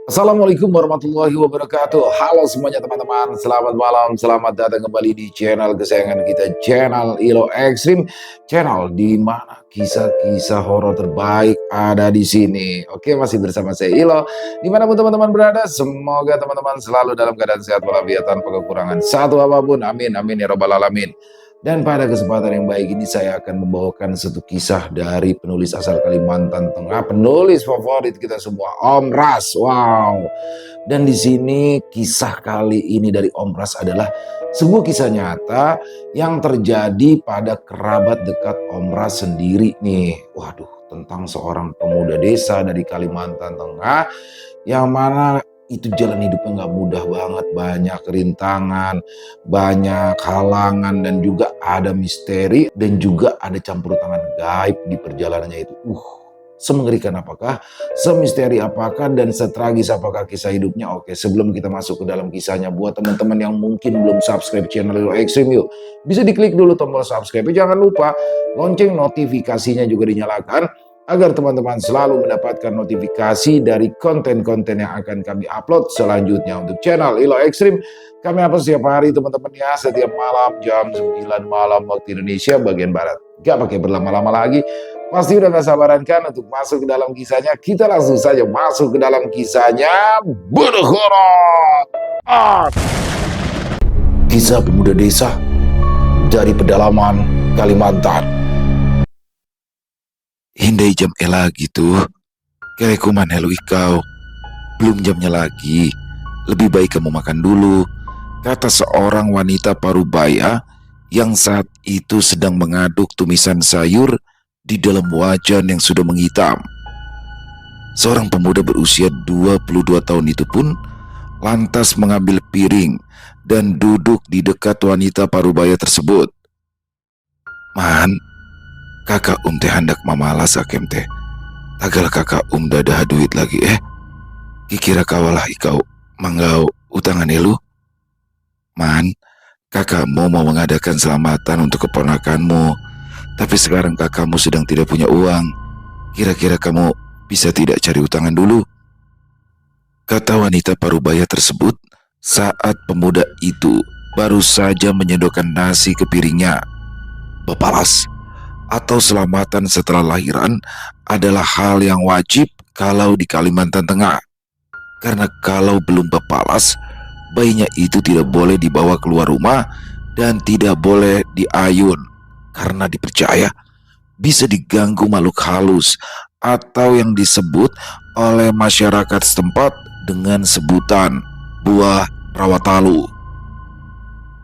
Assalamualaikum warahmatullahi wabarakatuh. Halo semuanya teman-teman, selamat malam, selamat datang kembali di channel kesayangan kita, channel Ilo Ekstrim, channel di mana kisah-kisah horor terbaik ada di sini. Oke, masih bersama saya Ilo. Dimanapun teman-teman berada, semoga teman-teman selalu dalam keadaan sehat walafiat tanpa kekurangan satu apapun. Amin, amin ya robbal alamin. Dan pada kesempatan yang baik ini saya akan membawakan satu kisah dari penulis asal Kalimantan Tengah, penulis favorit kita semua, Om Ras. Wow. Dan di sini kisah kali ini dari Om Ras adalah sebuah kisah nyata yang terjadi pada kerabat dekat Om Ras sendiri nih. Waduh, tentang seorang pemuda desa dari Kalimantan Tengah yang mana itu jalan hidupnya nggak mudah banget, banyak rintangan, banyak halangan, dan juga ada misteri, dan juga ada campur tangan gaib di perjalanannya itu. Semengerikan apakah, semisteri apakah, dan setragis apakah kisah hidupnya? Oke, sebelum kita masuk ke dalam kisahnya, buat teman-teman yang mungkin belum subscribe channel Ilo Ekstrim, yuk bisa diklik dulu tombol subscribe. Jangan lupa lonceng notifikasinya juga dinyalakan, agar teman-teman selalu mendapatkan notifikasi dari konten-konten yang akan kami upload selanjutnya. Untuk channel Ilo Ekstrim, kami upload setiap hari teman-teman ya, setiap malam jam 9 malam waktu Indonesia bagian Barat. Gak pakai berlama-lama lagi, pasti udah gak sabaran kan untuk masuk ke dalam kisahnya. Kita langsung saja masuk ke dalam kisahnya. Berhoror. Kisah pemuda desa dari pedalaman Kalimantan. Hindai jam lagi tuh. Kelekuman helu ikau. Belum jamnya lagi. Lebih baik kamu makan dulu, kata seorang wanita parubaya yang saat itu sedang mengaduk tumisan sayur di dalam wajan yang sudah menghitam. Seorang pemuda berusia 22 tahun itu pun lantas mengambil piring dan duduk di dekat wanita parubaya tersebut. Man, kakak teh hendak mamalas akem teh. Tagal kakak dadah duit lagi Kikira kawalah ikau manggau utangan elu. Man, kakak mau mengadakan selamatan untuk keponakanmu. Tapi sekarang kakakmu sedang tidak punya uang. Kira-kira kamu bisa tidak cari utangan dulu? Kata wanita parubaya tersebut saat pemuda itu baru saja menyodorkan nasi ke piringnya. Bepalas atau selamatan setelah lahiran adalah hal yang wajib kalau di Kalimantan Tengah. Karena kalau belum bepalas, bayinya itu tidak boleh dibawa keluar rumah dan tidak boleh diayun, karena dipercaya bisa diganggu makhluk halus atau yang disebut oleh masyarakat setempat dengan sebutan buah rawatalu.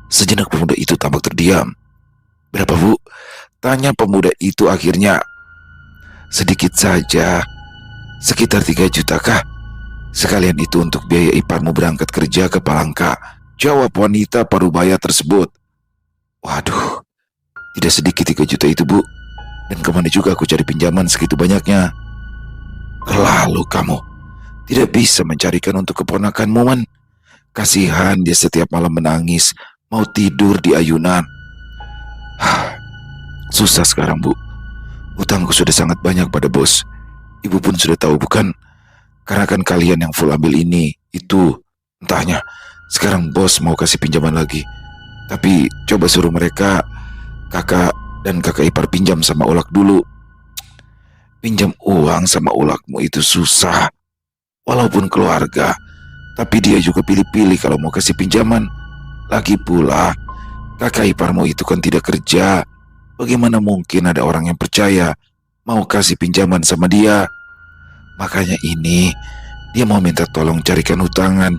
Sejenak pemuda itu tampak terdiam. Berapa, Bu? Tanya pemuda itu akhirnya. Sedikit saja, sekitar 3 juta kah? Sekalian itu untuk biaya iparmu berangkat kerja ke Palangka, jawab wanita parubaya tersebut. Waduh, tidak sedikit 3 juta itu, Bu. Dan kemana juga aku cari pinjaman segitu banyaknya? Lalu kamu tidak bisa mencarikan untuk keponakanmu, Man? Kasihan dia setiap malam menangis, mau tidur di ayunan. Susah sekarang, Bu. Utangku sudah sangat banyak pada bos. Ibu pun sudah tahu, bukan? Karena kan kalian yang full ambil ini, itu. Entahnya, sekarang bos mau kasih pinjaman lagi. Tapi coba suruh mereka, kakak dan kakak ipar pinjam sama ulak dulu. Pinjam uang sama ulakmu itu susah. Walaupun keluarga, tapi dia juga pilih-pilih kalau mau kasih pinjaman. Lagi pula, kakak iparmu itu kan tidak kerja. Bagaimana mungkin ada orang yang percaya mau kasih pinjaman sama dia? Makanya ini, dia mau minta tolong carikan utangan.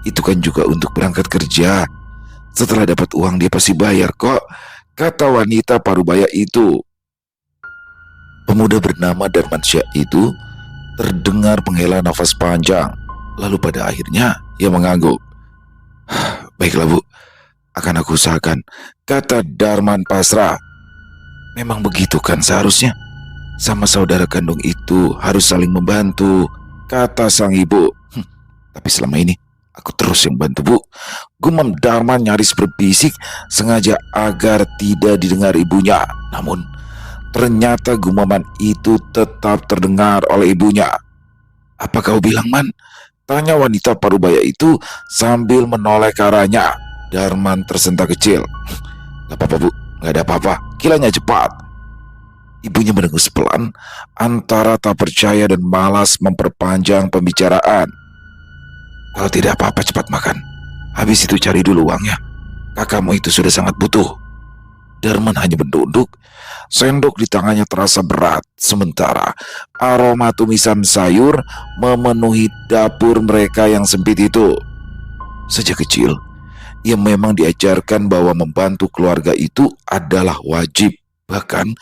Itu kan juga untuk berangkat kerja. Setelah dapat uang dia pasti bayar kok, kata wanita parubaya itu. Pemuda bernama Darmansyah itu terdengar menghela nafas panjang. Lalu pada akhirnya ia mengangguk. Baiklah, Bu, akan aku usahakan, kata Darman pasrah. Memang begitu kan seharusnya. Sama saudara kandung itu harus saling membantu, kata sang ibu. Tapi selama ini aku terus yang bantu, Bu, gumam Darman nyaris berbisik sengaja agar tidak didengar ibunya. Namun ternyata gumaman itu tetap terdengar oleh ibunya. Apa kau bilang, Man? Tanya wanita parubaya itu sambil menoleh ke arahnya. Darman tersentak kecil. Gak apa-apa bu, gak ada apa-apa, kilanya cepat. Ibunya mendengus pelan, antara tak percaya dan malas memperpanjang pembicaraan. Kalau tidak apa-apa cepat makan. Habis itu cari dulu uangnya. Kakakmu itu sudah sangat butuh. Darman hanya menunduk. Sendok di tangannya terasa berat. Sementara aroma tumisan sayur memenuhi dapur mereka yang sempit itu. Sejak kecil, ia memang diajarkan bahwa membantu keluarga itu adalah wajib. Bahkan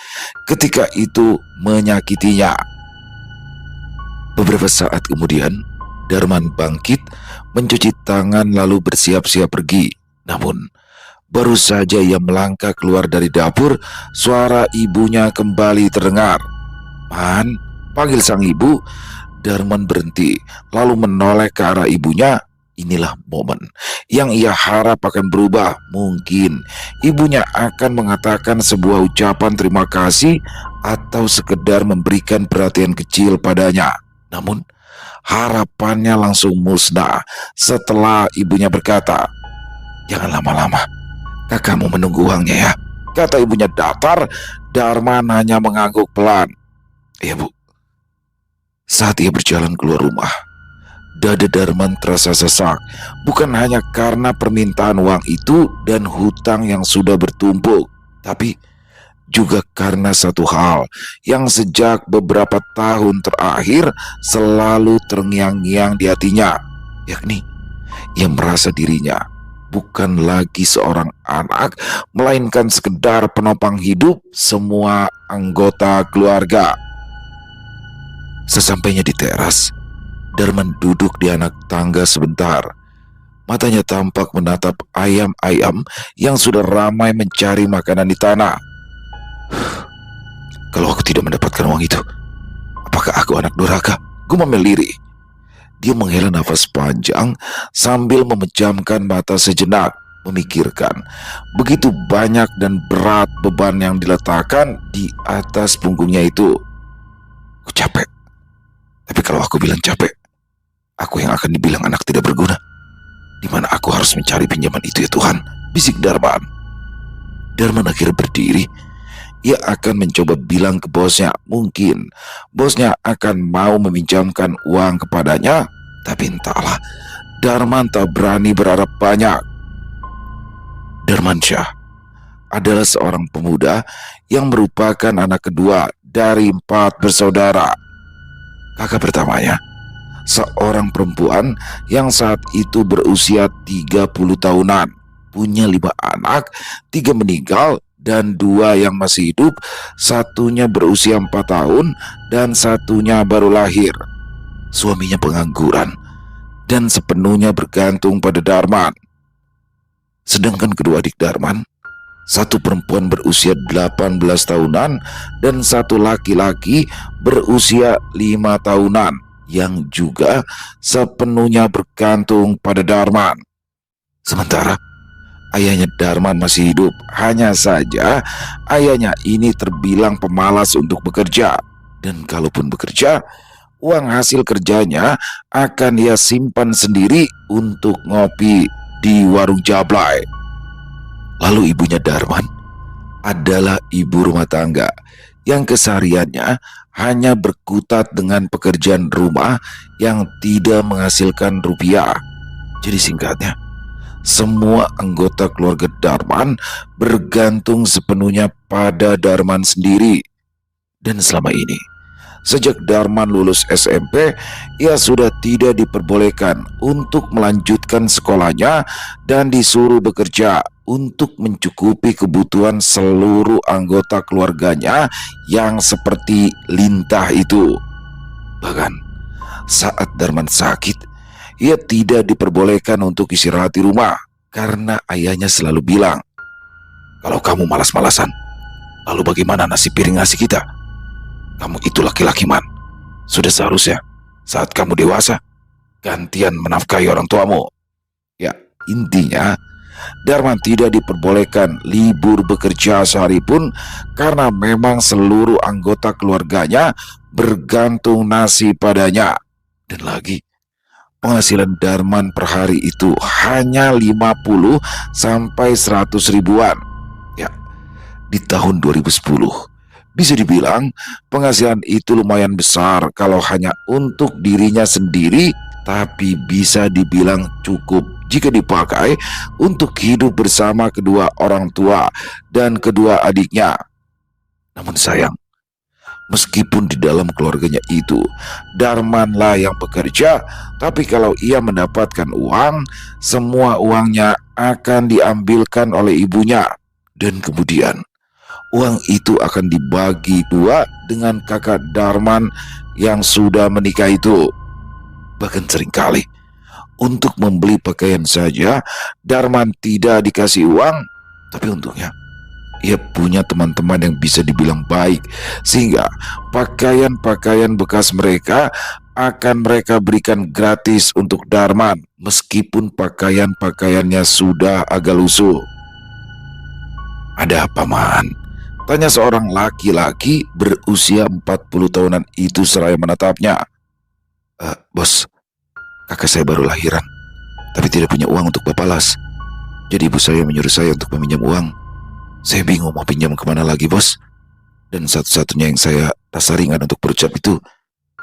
ketika itu menyakitinya. Beberapa saat kemudian, Darman bangkit, mencuci tangan lalu bersiap-siap pergi. Namun, baru saja ia melangkah keluar dari dapur, suara ibunya kembali terdengar. Man, panggil sang ibu. Darman berhenti, lalu menoleh ke arah ibunya. Inilah momen yang ia harap akan berubah. Mungkin ibunya akan mengatakan sebuah ucapan terima kasih atau sekedar memberikan perhatian kecil padanya. Namun, harapannya langsung musnah setelah ibunya berkata, "Jangan lama-lama, kakakmu menunggu uangnya ya," kata ibunya datar. Darman hanya mengangguk pelan. "Iya bu." Saat ia berjalan keluar rumah, dada Darman terasa sesak, bukan hanya karena permintaan uang itu dan hutang yang sudah bertumpuk, tapi juga karena satu hal yang sejak beberapa tahun terakhir selalu terngiang-ngiang di hatinya, yakni ia merasa dirinya bukan lagi seorang anak, melainkan sekedar penopang hidup semua anggota keluarga. Sesampainya di teras, Darman duduk di anak tangga sebentar. Matanya tampak menatap ayam-ayam yang sudah ramai mencari makanan di tanah. Kalau aku tidak mendapatkan uang itu, apakah aku anak durhaka? Gumam lirih. Dia menghela nafas panjang sambil memejamkan mata sejenak, memikirkan begitu banyak dan berat beban yang diletakkan di atas punggungnya itu. Aku capek. Tapi kalau aku bilang capek, aku yang akan dibilang anak tidak berguna. Di mana aku harus mencari pinjaman itu ya Tuhan? Bisik Darman. Darman akhirnya berdiri. Ia akan mencoba bilang ke bosnya. Mungkin bosnya akan mau meminjamkan uang kepadanya. Tapi entahlah, Darman tak berani berharap banyak. Darman Syah adalah seorang pemuda yang merupakan anak kedua dari 4 bersaudara. Kakak pertamanya, seorang perempuan yang saat itu berusia 30 tahunan, punya 5 anak, 3 meninggal dan 2 yang masih hidup, satunya berusia 4 tahun dan satunya baru lahir. Suaminya pengangguran dan sepenuhnya bergantung pada Darman. Sedangkan kedua adik Darman, satu perempuan berusia 18 tahunan dan satu laki-laki berusia 5 tahunan yang juga sepenuhnya bergantung pada Darman. Sementara ayahnya Darman masih hidup, hanya saja ayahnya ini terbilang pemalas untuk bekerja. Dan kalaupun bekerja, uang hasil kerjanya akan ia simpan sendiri untuk ngopi di warung Jablay. Lalu ibunya Darman adalah ibu rumah tangga yang kesehariannya hanya berkutat dengan pekerjaan rumah yang tidak menghasilkan rupiah. Jadi singkatnya, semua anggota keluarga Darman bergantung sepenuhnya pada Darman sendiri. Dan selama ini, sejak Darman lulus SMP, ia sudah tidak diperbolehkan untuk melanjutkan sekolahnya dan disuruh bekerja untuk mencukupi kebutuhan seluruh anggota keluarganya yang seperti lintah itu. Bahkan saat Darman sakit, ia tidak diperbolehkan untuk istirahat di rumah karena ayahnya selalu bilang, "Kalau kamu malas-malasan, lalu bagaimana nasib piring nasi kita? Kamu itu laki-laki man. Sudah seharusnya saat kamu dewasa, gantian menafkahi orang tuamu." Ya, intinya Darman tidak diperbolehkan libur bekerja sehari pun karena memang seluruh anggota keluarganya bergantung nasib padanya. Dan lagi, penghasilan Darman per hari itu hanya 50 sampai 100 ribuan. Ya, di tahun 2010. Bisa dibilang penghasilan itu lumayan besar kalau hanya untuk dirinya sendiri, tapi bisa dibilang cukup jika dipakai untuk hidup bersama kedua orang tua dan kedua adiknya. Namun sayang, meskipun di dalam keluarganya itu Darmanlah yang bekerja, tapi kalau ia mendapatkan uang, semua uangnya akan diambilkan oleh ibunya. Dan kemudian uang itu akan dibagi dua dengan kakak Darman yang sudah menikah itu. Bahkan seringkali untuk membeli pakaian saja Darman tidak dikasih uang. Tapi untungnya ia punya teman-teman yang bisa dibilang baik, sehingga pakaian-pakaian bekas mereka akan mereka berikan gratis untuk Darman, meskipun pakaian-pakaiannya sudah agak lusuh. "Ada apa, Man?" tanya seorang laki-laki berusia 40 tahunan itu seraya menatapnya. Bos, kakak saya baru lahiran, tapi tidak punya uang untuk bapalas. Jadi ibu saya menyuruh saya untuk meminjam uang. Saya bingung mau pinjam kemana lagi, bos. Dan satu-satunya yang saya rasa ringan untuk berucap itu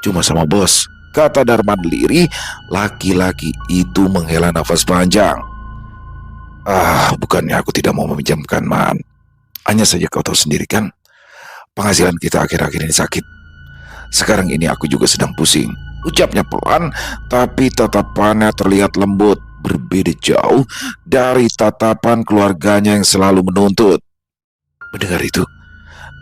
cuma sama bos, kata Darman lirih. Laki-laki itu menghela nafas panjang. Bukannya aku tidak mau meminjamkan, Man. Hanya saja kau tahu sendiri kan, penghasilan kita akhir-akhir ini sakit. Sekarang ini aku juga sedang pusing. Ucapnya pelan, tapi tatapannya terlihat lembut, berbeda jauh dari tatapan keluarganya yang selalu menuntut. Mendengar itu,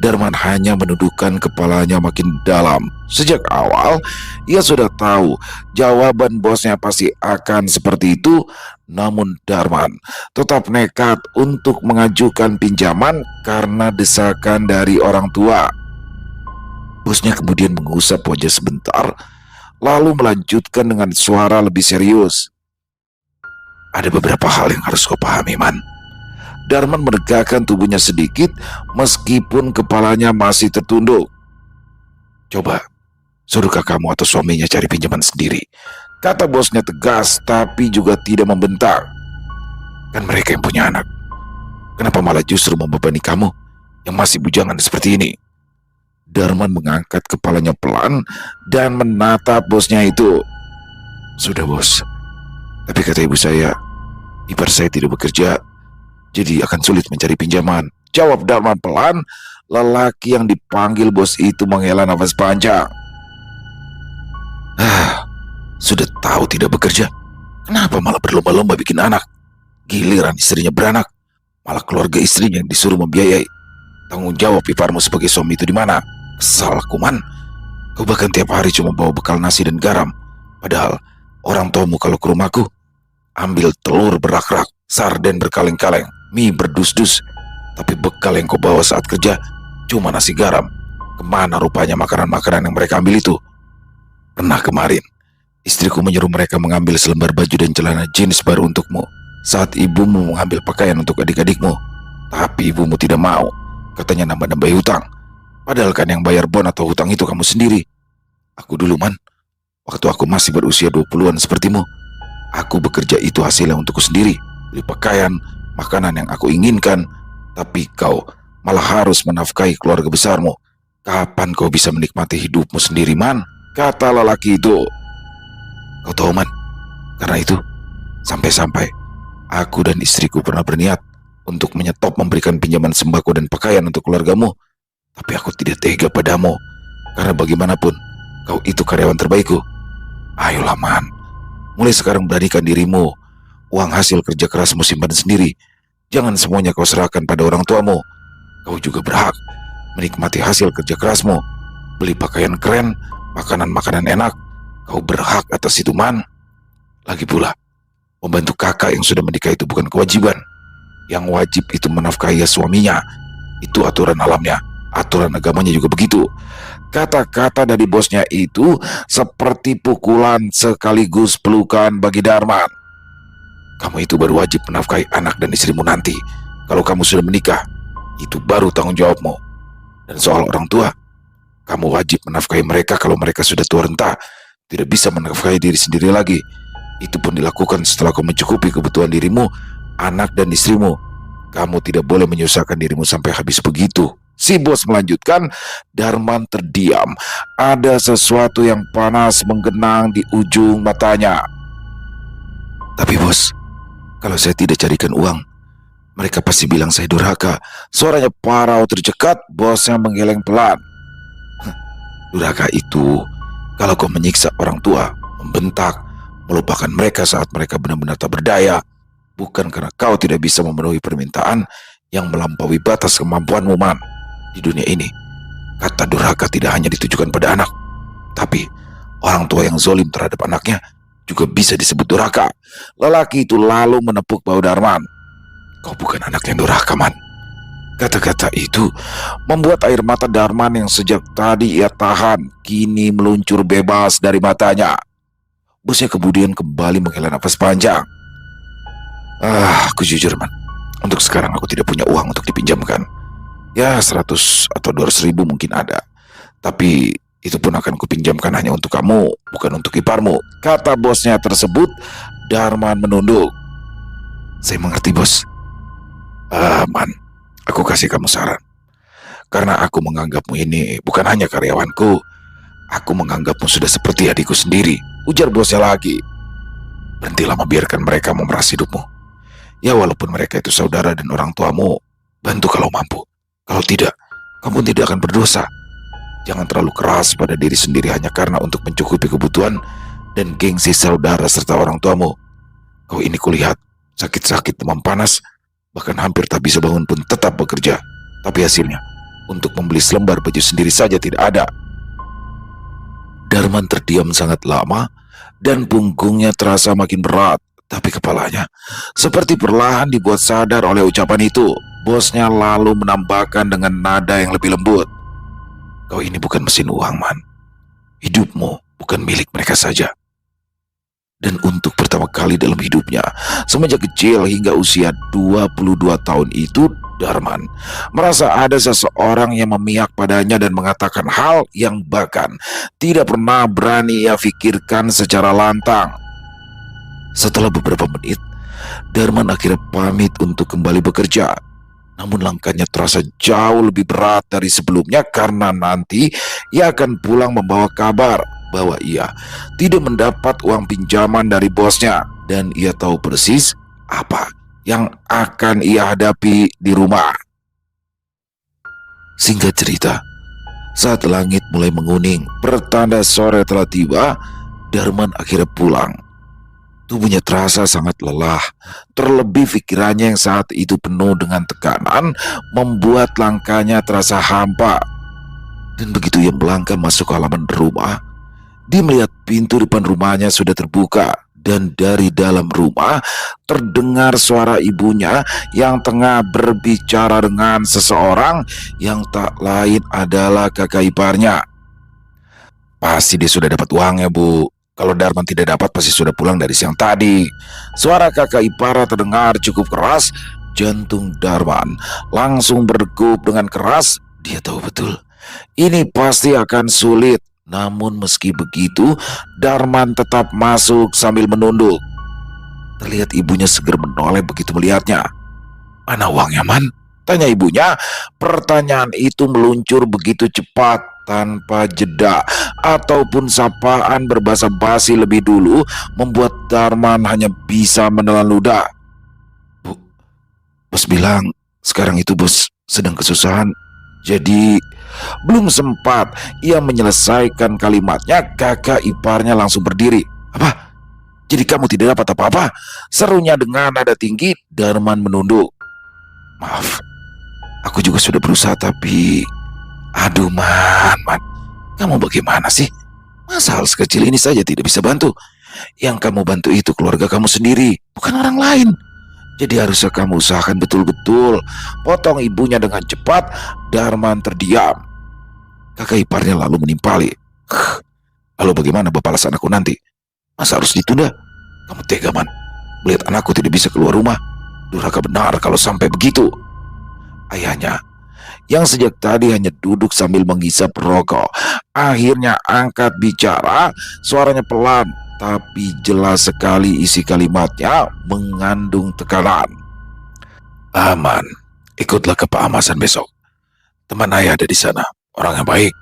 Darman hanya menundukkan kepalanya makin dalam. Sejak awal, ia sudah tahu jawaban bosnya pasti akan seperti itu. Namun Darman tetap nekat untuk mengajukan pinjaman karena desakan dari orang tua. Bosnya kemudian mengusap wajah sebentar, lalu melanjutkan dengan suara lebih serius. "Ada beberapa hal yang harus kau pahami, Man." Darman menegakkan tubuhnya sedikit meskipun kepalanya masih tertunduk. "Coba suruh kakakmu atau suaminya cari pinjaman sendiri," kata bosnya tegas tapi juga tidak membentak. "Kan mereka yang punya anak. Kenapa malah justru membebani kamu yang masih bujangan seperti ini?" Darman mengangkat kepalanya pelan dan menatap bosnya itu. "Sudah, bos. Tapi kata ibu saya, ipar saya tidak bekerja, jadi akan sulit mencari pinjaman," jawab Darman pelan. Lelaki yang dipanggil bos itu menghela nafas panjang. Sudah tahu tidak bekerja, kenapa malah berlomba-lomba bikin anak? Giliran istrinya beranak, malah keluarga istrinya yang disuruh membiayai. Tanggung jawab iparmu sebagai suami itu di mana? Kesal aku, Man. Kau bahkan tiap hari cuma bawa bekal nasi dan garam. Padahal orang tuamu kalau ke rumahku ambil telur berak-rak, sarden berkaleng-kaleng, mie berdus-dus. Tapi bekal yang kau bawa saat kerja cuma nasi garam. Kemana rupanya makanan-makanan yang mereka ambil itu? Pernah kemarin istriku menyuruh mereka mengambil selembar baju dan celana jeans baru untukmu saat ibumu mengambil pakaian untuk adik-adikmu. Tapi ibumu tidak mau, katanya nambah-nambahi hutang. Padahal kan yang bayar bon atau hutang itu kamu sendiri. Aku dulu, Man, waktu aku masih berusia 20-an sepertimu, aku bekerja itu hasilnya untukku sendiri, beli pakaian, makanan yang aku inginkan. Tapi kau malah harus menafkahi keluarga besarmu. Kapan kau bisa menikmati hidupmu sendiri, Man? Kata lelaki itu. Kau tahu, Man, karena itu sampai-sampai aku dan istriku pernah berniat untuk menyetop memberikan pinjaman sembako dan pakaian untuk keluargamu. Tapi aku tidak tega padamu, karena bagaimanapun kau itu karyawan terbaikku. Ayolah, Man, mulai sekarang beranikan dirimu. Uang hasil kerja kerasmu simpan sendiri. Jangan semuanya kau serahkan pada orang tuamu. Kau juga berhak menikmati hasil kerja kerasmu. Beli pakaian keren, makanan-makanan enak. Kau berhak atas itu, Man. Lagi pula, membantu kakak yang sudah menikah itu bukan kewajiban. Yang wajib itu menafkahi suaminya. Itu aturan alamnya. Aturan agamanya juga begitu. Kata-kata dari bosnya itu seperti pukulan sekaligus pelukan bagi Darman. Kamu itu baru wajib menafkahi anak dan istrimu nanti. Kalau kamu sudah menikah, itu baru tanggung jawabmu. Dan soal orang tua, kamu wajib menafkahi mereka kalau mereka sudah tua renta, tidak bisa menafkahi diri sendiri lagi. Itu pun dilakukan setelah kau mencukupi kebutuhan dirimu, anak dan istrimu. Kamu tidak boleh menyusahkan dirimu sampai habis begitu. Si bos melanjutkan. Darman terdiam. Ada sesuatu yang panas menggenang di ujung matanya. Tapi bos, kalau saya tidak carikan uang, mereka pasti bilang saya durhaka. Suaranya parau tercekat. Bosnya menggeleng pelan. Durhaka itu kalau kau menyiksa orang tua, membentak, melupakan mereka saat mereka benar-benar tak berdaya, bukan karena kau tidak bisa memenuhi permintaan yang melampaui batas kemampuanmu, Man. Di dunia ini, kata durhaka tidak hanya ditujukan pada anak, tapi orang tua yang zalim terhadap anaknya juga bisa disebut durhaka. Lelaki itu lalu menepuk bahu Darman. Kau bukan anak yang durhaka, Man. Kata-kata itu membuat air mata Darman yang sejak tadi ia tahan kini meluncur bebas dari matanya. Bosnya kemudian kembali menghela nafas panjang. Aku jujur, Man. Untuk sekarang aku tidak punya uang untuk dipinjamkan. Ya 100 atau 200 ribu mungkin ada. Tapi itu pun akan kupinjamkan hanya untuk kamu, bukan untuk iparmu. Kata bosnya tersebut. Darman menunduk. Saya mengerti, bos. Man, aku kasih kamu saran. Karena aku menganggapmu ini bukan hanya karyawanku, aku menganggapmu sudah seperti adikku sendiri. Ujar bosnya lagi. Berhentilah membiarkan mereka memeras hidupmu. Ya walaupun mereka itu saudara dan orang tuamu, bantu kalau mampu. Kalau tidak, kamu tidak akan berdosa. Jangan terlalu keras pada diri sendiri hanya karena untuk mencukupi kebutuhan dan gengsi saudara serta orang tuamu. Kau ini kulihat sakit-sakit, demam panas, bahkan hampir tak bisa bangun pun tetap bekerja. Tapi hasilnya, untuk membeli selembar baju sendiri saja tidak ada. Darman terdiam sangat lama dan punggungnya terasa makin berat. Tapi kepalanya seperti perlahan dibuat sadar oleh ucapan itu. Bosnya lalu menambahkan dengan nada yang lebih lembut. Kau ini bukan mesin uang, Man. Hidupmu bukan milik mereka saja. Dan untuk pertama kali dalam hidupnya, semenjak kecil hingga usia 22 tahun itu, Darman merasa ada seseorang yang memihak padanya dan mengatakan hal yang bahkan tidak pernah berani ia pikirkan secara lantang. Setelah beberapa menit, Darman akhirnya pamit untuk kembali bekerja. Namun langkahnya terasa jauh lebih berat dari sebelumnya karena nanti ia akan pulang membawa kabar bahwa ia tidak mendapat uang pinjaman dari bosnya. Dan ia tahu persis apa yang akan ia hadapi di rumah. Singkat cerita, saat langit mulai menguning, pertanda sore telah tiba, Darman akhirnya pulang. Tubuhnya terasa sangat lelah, terlebih pikirannya yang saat itu penuh dengan tekanan membuat langkahnya terasa hampa. Dan begitu ia melangkah masuk halaman rumah, dia melihat pintu depan rumahnya sudah terbuka. Dan dari dalam rumah terdengar suara ibunya yang tengah berbicara dengan seseorang yang tak lain adalah kakak iparnya. Pasti dia sudah dapat uangnya, Bu. Kalau Darman tidak dapat pasti sudah pulang dari siang tadi. Suara kakak ipar terdengar cukup keras. Jantung Darman langsung berdegup dengan keras. Dia tahu betul ini pasti akan sulit. Namun meski begitu, Darman tetap masuk sambil menunduk. Terlihat ibunya segera menoleh begitu melihatnya. Mana uangnya, Man? Tanya ibunya. Pertanyaan itu meluncur begitu cepat, tanpa jeda ataupun sapaan berbahasa basi lebih dulu, membuat Darman hanya bisa menelan ludah. Bu, bos bilang sekarang itu bos sedang kesusahan. Jadi belum sempat ia menyelesaikan kalimatnya, kakak iparnya langsung berdiri. Apa? Jadi kamu tidak dapat apa-apa? Serunya dengan nada tinggi. Darman menunduk. Maaf, aku juga sudah berusaha tapi... Aduh, Man, kamu bagaimana sih? Masa hal sekecil ini saja tidak bisa bantu? Yang kamu bantu itu keluarga kamu sendiri, bukan orang lain. Jadi harusnya kamu usahakan betul-betul. Potong ibunya dengan cepat. Darman terdiam. Kakak iparnya lalu menimpali. Lalu bagaimana balasan aku nanti? Masa harus ditunda? Kamu tega, Man, melihat anakku tidak bisa keluar rumah. Durhaka benar kalau sampai begitu. Ayahnya yang sejak tadi hanya duduk sambil menghisap rokok akhirnya angkat bicara. Suaranya pelan tapi jelas sekali isi kalimatnya mengandung tekanan. Aman, ikutlah ke Pak Amasan besok. Teman ayah ada di sana, orang yang baik.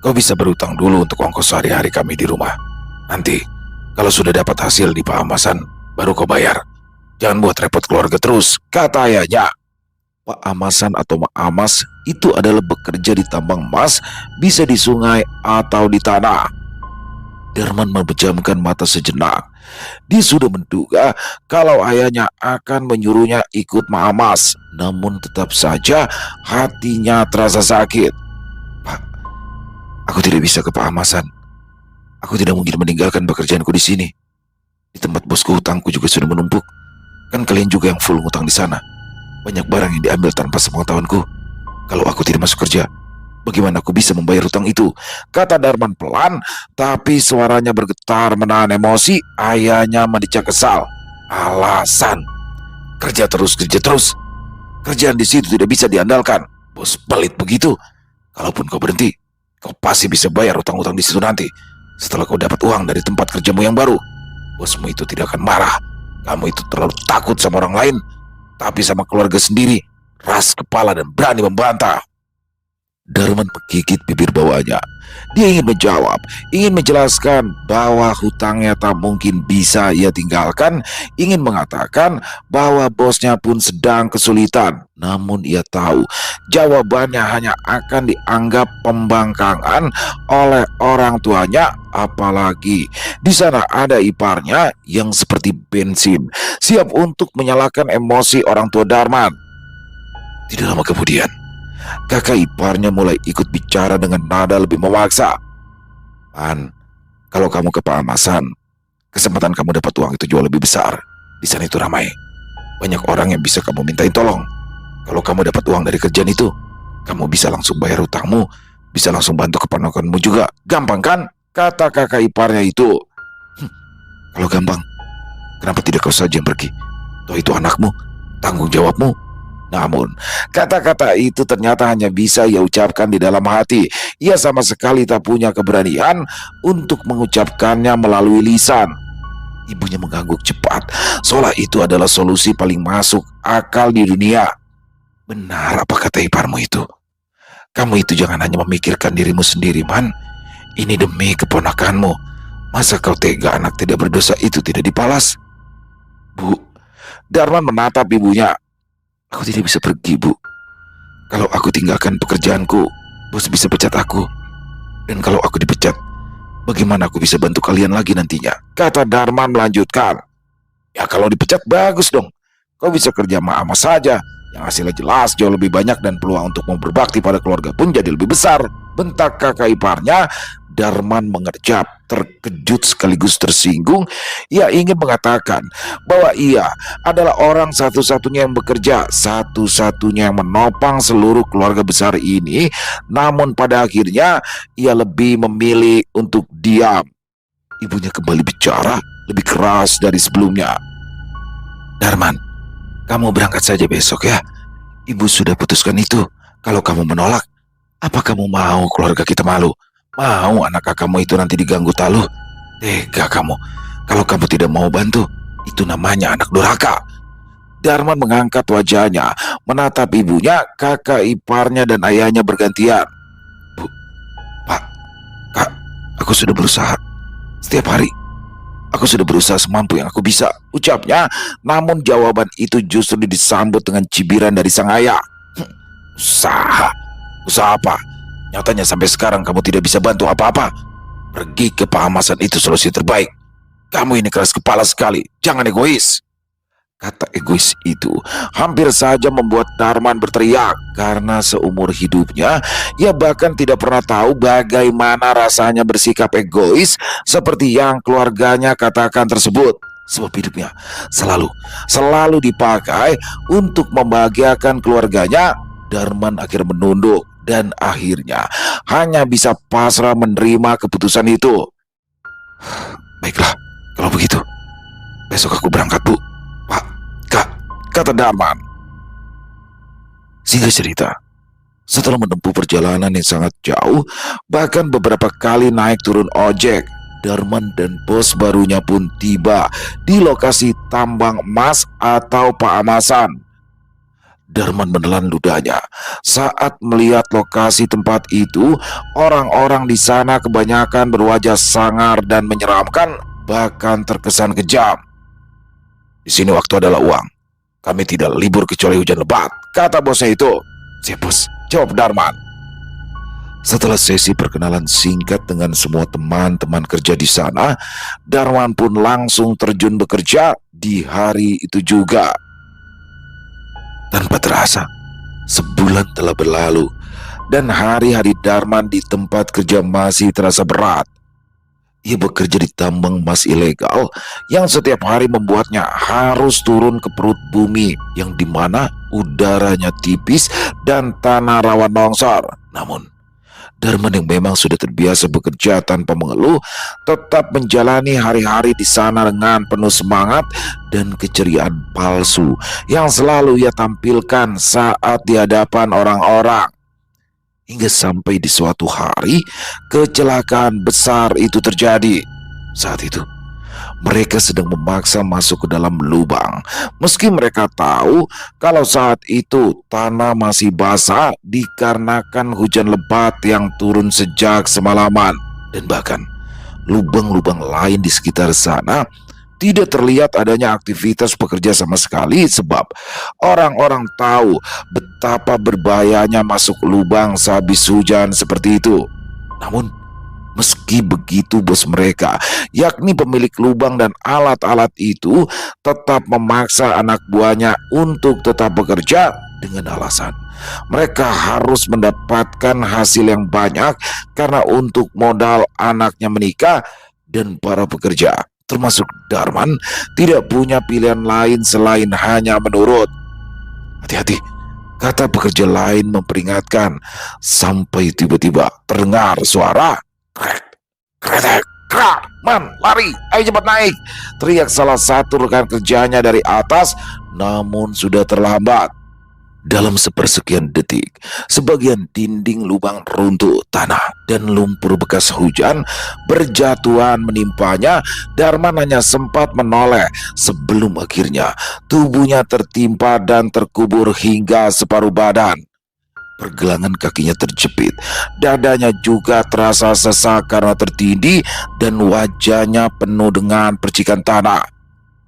Kau bisa berutang dulu untuk ongkos sehari-hari kami di rumah. Nanti, kalau sudah dapat hasil di Pak Amasan, baru kau bayar. Jangan buat repot keluarga terus, kata ayahnya. Pak Amasan atau Mak Amas itu adalah bekerja di tambang emas, bisa di sungai atau di tanah. Darman memejamkan mata sejenak. Dia sudah menduga kalau ayahnya akan menyuruhnya ikut Mak Amas, namun tetap saja hatinya terasa sakit. Pak, aku tidak bisa ke Pak Amasan. Aku tidak mungkin meninggalkan pekerjaanku di sini. Di tempat bosku hutangku juga sudah menumpuk. Kan kalian juga yang full ngutang di sana. Banyak barang yang diambil tanpa sepengetahuanku. Kalau aku tidak masuk kerja, bagaimana aku bisa membayar hutang itu? Kata Darman pelan, tapi suaranya bergetar menahan emosi. Ayahnya mendecak kesal. Alasan. Kerja terus, kerja terus. Kerjaan di situ tidak bisa diandalkan. Bos pelit begitu. Kalaupun kau berhenti, kau pasti bisa bayar hutang-hutang di situ nanti. Setelah kau dapat uang dari tempat kerjamu yang baru, bosmu itu tidak akan marah. Kamu itu terlalu takut sama orang lain, tapi sama keluarga sendiri, keras kepala dan berani membantah. Darman menggigit bibir bawahnya. Dia ingin menjawab, ingin menjelaskan bahwa hutangnya tak mungkin bisa ia tinggalkan, ingin mengatakan bahwa bosnya pun sedang kesulitan. Namun ia tahu jawabannya hanya akan dianggap pembangkangan oleh orang tuanya, apalagi di sana ada iparnya yang seperti bensin, siap untuk menyalakan emosi orang tua Darman. Tidak lama kemudian, kakak iparnya mulai ikut bicara dengan nada lebih memaksa. Pan, kalau kamu ke Pak Amasan, kesempatan kamu dapat uang itu jauh lebih besar. Di sana itu ramai. Banyak orang yang bisa kamu mintain tolong. Kalau kamu dapat uang dari kerjaan itu, kamu bisa langsung bayar hutangmu, bisa langsung bantu keponakanmu juga. Gampang kan? Kata kakak iparnya itu. Kalau gampang, kenapa tidak kau saja yang pergi? Toh itu anakmu, tanggung jawabmu. Namun, kata-kata itu ternyata hanya bisa ia ucapkan di dalam hati. Ia sama sekali tak punya keberanian untuk mengucapkannya melalui lisan. Ibunya mengangguk cepat, seolah itu adalah solusi paling masuk akal di dunia. Benar apa kata iparmu itu? Kamu itu jangan hanya memikirkan dirimu sendiri, Man. Ini demi keponakanmu. Masa kau tega anak tidak berdosa itu tidak dibalas? Bu, Darman menatap ibunya. Aku tidak bisa pergi, Bu. Kalau aku tinggalkan pekerjaanku, bos bisa pecat aku. Dan kalau aku dipecat, bagaimana aku bisa bantu kalian lagi nantinya? Kata Darman melanjutkan. Ya kalau dipecat bagus dong. Kau bisa kerja sama saja, yang hasilnya jelas jauh lebih banyak dan peluang untuk mau berbakti pada keluarga pun jadi lebih besar. Bentak kakak iparnya. Darman mengerjap, terkejut sekaligus tersinggung. Ia ingin mengatakan bahwa ia adalah orang satu-satunya yang bekerja, satu-satunya yang menopang seluruh keluarga besar ini. Namun pada akhirnya ia lebih memilih untuk diam. Ibunya kembali bicara lebih keras dari sebelumnya. Darman, kamu berangkat saja besok ya. Ibu sudah putuskan itu. Kalau kamu menolak, apa kamu mau keluarga kita malu? Mau anak kakakmu itu nanti diganggu taluh? Tega kamu. Kalau kamu tidak mau bantu, itu namanya anak durhaka. Darman mengangkat wajahnya, menatap ibunya, kakak iparnya dan ayahnya bergantian. Bu, Pak, Kak, aku sudah berusaha. Setiap hari, aku sudah berusaha semampu yang aku bisa, ucapnya. Namun jawaban itu justru disambut dengan cibiran dari sang ayah. Usaha? Usaha apa? Nyatanya sampai sekarang kamu tidak bisa bantu apa-apa. Pergi ke Pak Amasan itu solusi terbaik. Kamu ini keras kepala sekali, jangan egois. Kata egois itu hampir saja membuat Darman berteriak. Karena seumur hidupnya, ia bahkan tidak pernah tahu bagaimana rasanya bersikap egois seperti yang keluarganya katakan tersebut. Sebab hidupnya selalu dipakai untuk membahagiakan keluarganya. Darman akhirnya menunduk dan akhirnya hanya bisa pasrah menerima keputusan itu. Baiklah, kalau begitu, besok aku berangkat, Bu. Pak, Kak, kata Darman. Singkat cerita, setelah menempuh perjalanan yang sangat jauh, bahkan beberapa kali naik turun ojek, Darman dan bos barunya pun tiba di lokasi tambang emas atau Paamasan. Darman menelan ludahnya saat melihat lokasi tempat itu. Orang-orang di sana kebanyakan berwajah sangar dan menyeramkan, bahkan terkesan kejam. "Di sini waktu adalah uang. Kami tidak libur kecuali hujan lebat," kata bosnya itu. "Siap bos," jawab Darman. Setelah sesi perkenalan singkat dengan semua teman-teman kerja di sana, Darman pun langsung terjun bekerja di hari itu juga. Tanpa terasa, sebulan telah berlalu dan hari-hari Darman di tempat kerja masih terasa berat. Ia bekerja di tambang emas ilegal yang setiap hari membuatnya harus turun ke perut bumi yang dimana udaranya tipis dan tanah rawan longsor. Namun, Darman yang memang sudah terbiasa bekerja tanpa mengeluh, tetap menjalani hari-hari di sana dengan penuh semangat dan keceriaan palsu yang selalu ia tampilkan saat di hadapan orang-orang. Hingga sampai di suatu hari, kecelakaan besar itu terjadi. Saat itu, mereka sedang memaksa masuk ke dalam lubang. Meski mereka tahu kalau saat itu tanah masih basah dikarenakan hujan lebat yang turun sejak semalaman. Dan bahkan lubang-lubang lain di sekitar sana tidak terlihat adanya aktivitas pekerja sama sekali, sebab orang-orang tahu betapa berbahayanya masuk lubang sehabis hujan seperti itu. Namun, meski begitu, bos mereka, yakni pemilik lubang dan alat-alat itu, tetap memaksa anak buahnya untuk tetap bekerja dengan alasan mereka harus mendapatkan hasil yang banyak karena untuk modal anaknya menikah. Dan para pekerja, termasuk Darman, tidak punya pilihan lain selain hanya menurut. "Hati-hati," kata pekerja lain memperingatkan, sampai tiba-tiba terdengar suara krek, kretek, krak. "Man, lari, ayo cepat naik!" teriak salah satu rekan kerjanya dari atas, namun sudah terlambat. Dalam sepersekian detik, sebagian dinding lubang runtuh, tanah dan lumpur bekas hujan berjatuhan menimpanya. Darman hanya sempat menoleh sebelum akhirnya tubuhnya tertimpa dan terkubur hingga separuh badan. Pergelangan kakinya terjepit, dadanya juga terasa sesak karena tertindih, dan wajahnya penuh dengan percikan tanah.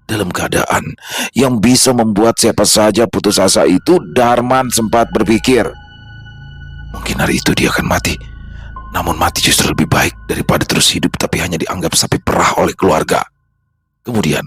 Dalam keadaan yang bisa membuat siapa saja putus asa itu, Darman sempat berpikir, mungkin hari itu dia akan mati. Namun mati justru lebih baik daripada terus hidup tapi hanya dianggap sapi perah oleh keluarga. Kemudian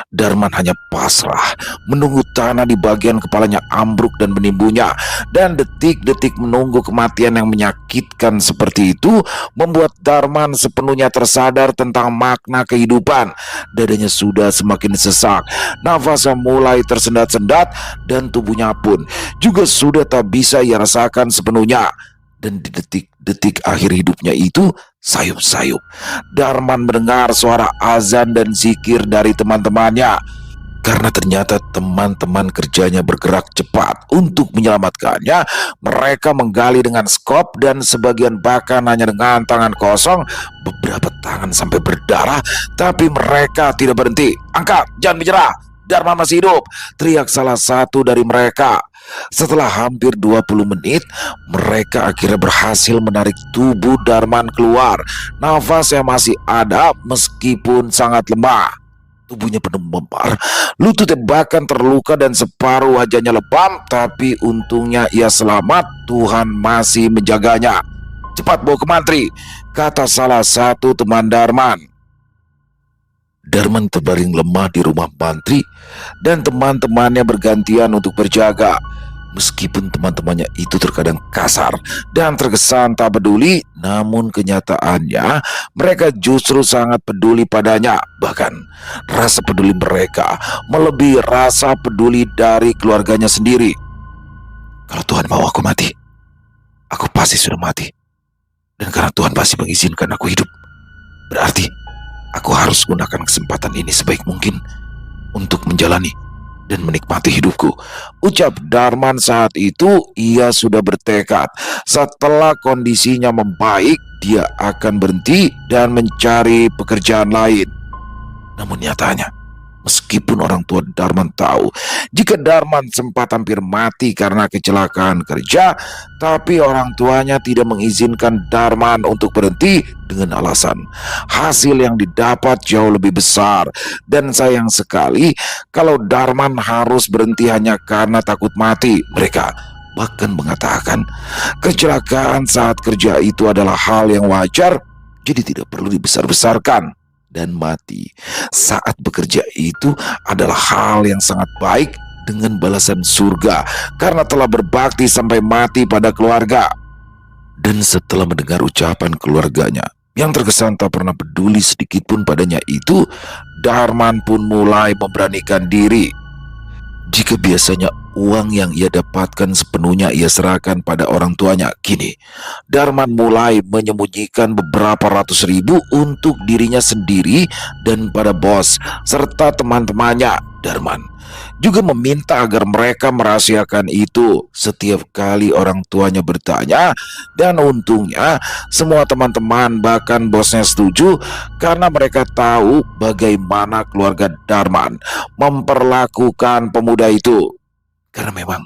Darman hanya pasrah menunggu tanah di bagian kepalanya ambruk dan menimbunya. Dan detik-detik menunggu kematian yang menyakitkan seperti itu membuat Darman sepenuhnya tersadar tentang makna kehidupan. Dadanya sudah semakin sesak, nafasnya mulai tersendat-sendat, dan tubuhnya pun juga sudah tak bisa ia rasakan sepenuhnya. Dan di detik-detik akhir hidupnya itu, sayup-sayup Darman mendengar suara azan dan zikir dari teman-temannya. Karena ternyata teman-teman kerjanya bergerak cepat untuk menyelamatkannya, mereka menggali dengan skop dan sebagian bahkan hanya dengan tangan kosong. Beberapa tangan sampai berdarah, tapi mereka tidak berhenti. "Angkat, jangan menyerah, Darman masih hidup!" teriak salah satu dari mereka. Setelah hampir 20 menit, mereka akhirnya berhasil menarik tubuh Darman keluar. Nafasnya masih ada meskipun sangat lemah. Tubuhnya penuh membara, lututnya bahkan terluka dan separuh wajahnya lebam. Tapi untungnya ia selamat, Tuhan masih menjaganya. "Cepat bawa ke mantri," kata salah satu teman Darman. Darman terbaring lemah di rumah mantri dan teman-temannya bergantian untuk berjaga. Meskipun teman-temannya itu terkadang kasar dan terkesan tak peduli, namun kenyataannya mereka justru sangat peduli padanya. Bahkan rasa peduli mereka melebihi rasa peduli dari keluarganya sendiri. "Kalau Tuhan mau aku mati, aku pasti sudah mati. Dan karena Tuhan masih mengizinkan aku hidup, berarti aku harus gunakan kesempatan ini sebaik mungkin untuk menjalani dan menikmati hidupku. Ucap Darman saat itu. Ia sudah bertekad setelah kondisinya membaik, dia akan berhenti dan mencari pekerjaan lain. Namun nyatanya, meskipun orang tua Darman tahu jika Darman sempat hampir mati karena kecelakaan kerja, tapi orang tuanya tidak mengizinkan Darman untuk berhenti dengan alasan hasil yang didapat jauh lebih besar. Dan sayang sekali kalau Darman harus berhenti hanya karena takut mati. Mereka bahkan mengatakan kecelakaan saat kerja itu adalah hal yang wajar, jadi tidak perlu dibesar-besarkan. Dan mati saat bekerja itu adalah hal yang sangat baik dengan balasan surga karena telah berbakti sampai mati pada keluarga. Dan setelah mendengar ucapan keluarganya yang terkesan tak pernah peduli sedikit pun padanya itu, Darman pun mulai memberanikan diri. Jika biasanya uang yang ia dapatkan sepenuhnya ia serahkan pada orang tuanya, kini Darman mulai menyembunyikan beberapa ratus ribu untuk dirinya sendiri dan pada bos serta teman-temannya. Darman juga meminta agar mereka merahasiakan itu setiap kali orang tuanya bertanya, dan untungnya semua teman-teman bahkan bosnya setuju karena mereka tahu bagaimana keluarga Darman memperlakukan pemuda itu. Karena memang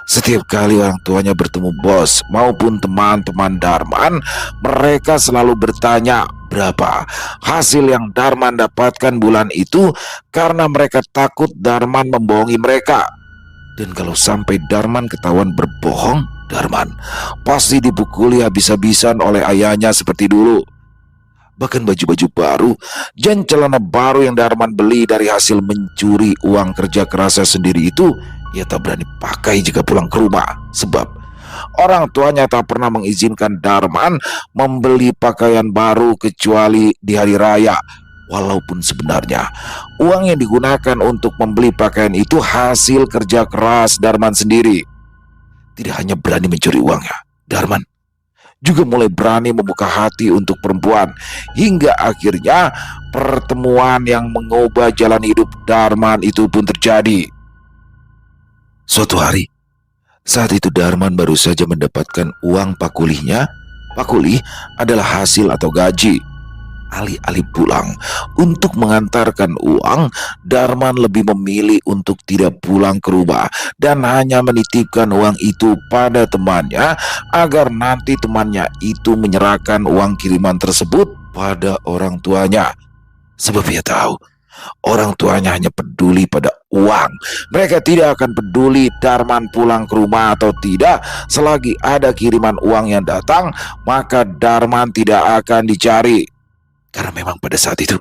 setiap kali orang tuanya bertemu bos maupun teman-teman Darman, mereka selalu bertanya berapa hasil yang Darman dapatkan bulan itu karena mereka takut Darman membohongi mereka. Dan kalau sampai Darman ketahuan berbohong, Darman pasti dipukuli habis-habisan oleh ayahnya seperti dulu. Bahkan baju-baju baru dan celana baru yang Darman beli dari hasil mencuri uang kerja kerasnya sendiri itu, ia tak berani pakai jika pulang ke rumah. Sebab orang tuanya tak pernah mengizinkan Darman membeli pakaian baru kecuali di hari raya. Walaupun sebenarnya uang yang digunakan untuk membeli pakaian itu hasil kerja keras Darman sendiri. Tidak hanya berani mencuri uangnya, Darman juga mulai berani membuka hati untuk perempuan, hingga akhirnya pertemuan yang mengubah jalan hidup Darman itu pun terjadi. Suatu hari, saat itu Darman baru saja mendapatkan uang pakulihnya. Pakulih adalah hasil atau gaji. Alih-alih pulang untuk mengantarkan uang, Darman lebih memilih untuk tidak pulang ke rumah dan hanya menitipkan uang itu pada temannya agar nanti temannya itu menyerahkan uang kiriman tersebut pada orang tuanya. Sebab ia tahu orang tuanya hanya peduli pada uang. Mereka tidak akan peduli Darman pulang ke rumah atau tidak. Selagi ada kiriman uang yang datang, maka Darman tidak akan dicari. Karena memang pada saat itu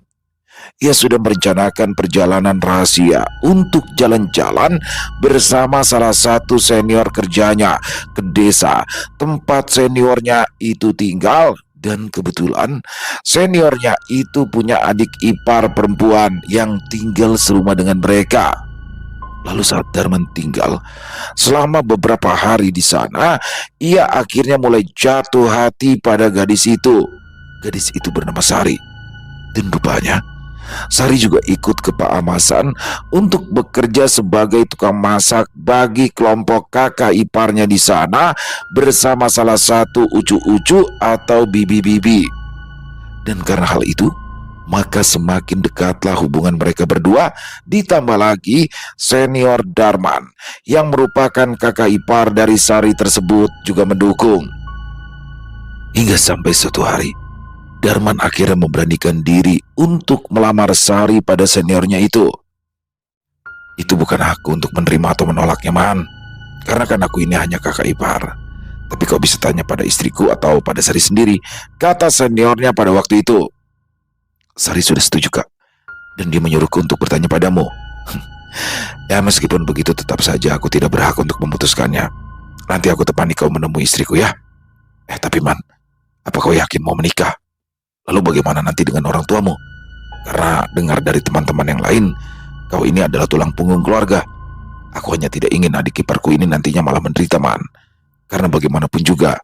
ia sudah merencanakan perjalanan rahasia untuk jalan-jalan bersama salah satu senior kerjanya ke desa tempat seniornya itu tinggal. Dan kebetulan seniornya itu punya adik ipar perempuan yang tinggal serumah dengan mereka. Lalu saat Darman tinggal selama beberapa hari di sana, ia akhirnya mulai jatuh hati pada gadis itu. Gadis itu bernama Sari. Dan rupanya Sari juga ikut ke Pak Amasan untuk bekerja sebagai tukang masak bagi kelompok kakak iparnya di sana bersama salah satu ucu-ucu atau bibi-bibi. Dan karena hal itu, maka semakin dekatlah hubungan mereka berdua. Ditambah lagi senior Darman yang merupakan kakak ipar dari Sari tersebut juga mendukung. Hingga sampai suatu hari Darman akhirnya memberanikan diri untuk melamar Sari pada seniornya itu. Itu bukan aku untuk menerima atau menolaknya, Man. Karena kan aku ini hanya kakak ipar. Tapi kau bisa tanya pada istriku atau pada Sari sendiri, kata seniornya pada waktu itu. Sari sudah setuju, Kak. Dan dia menyuruhku untuk bertanya padamu. Ya meskipun begitu tetap saja aku tidak berhak untuk memutuskannya. Nanti aku temani kau menemui istriku ya. Tapi Man, apa kau yakin mau menikah? Lalu bagaimana nanti dengan orang tuamu? Karena dengar dari teman-teman yang lain, kau ini adalah tulang punggung keluarga. Aku hanya tidak ingin adik iparku ini nantinya malah menderita, Man. Karena bagaimanapun juga,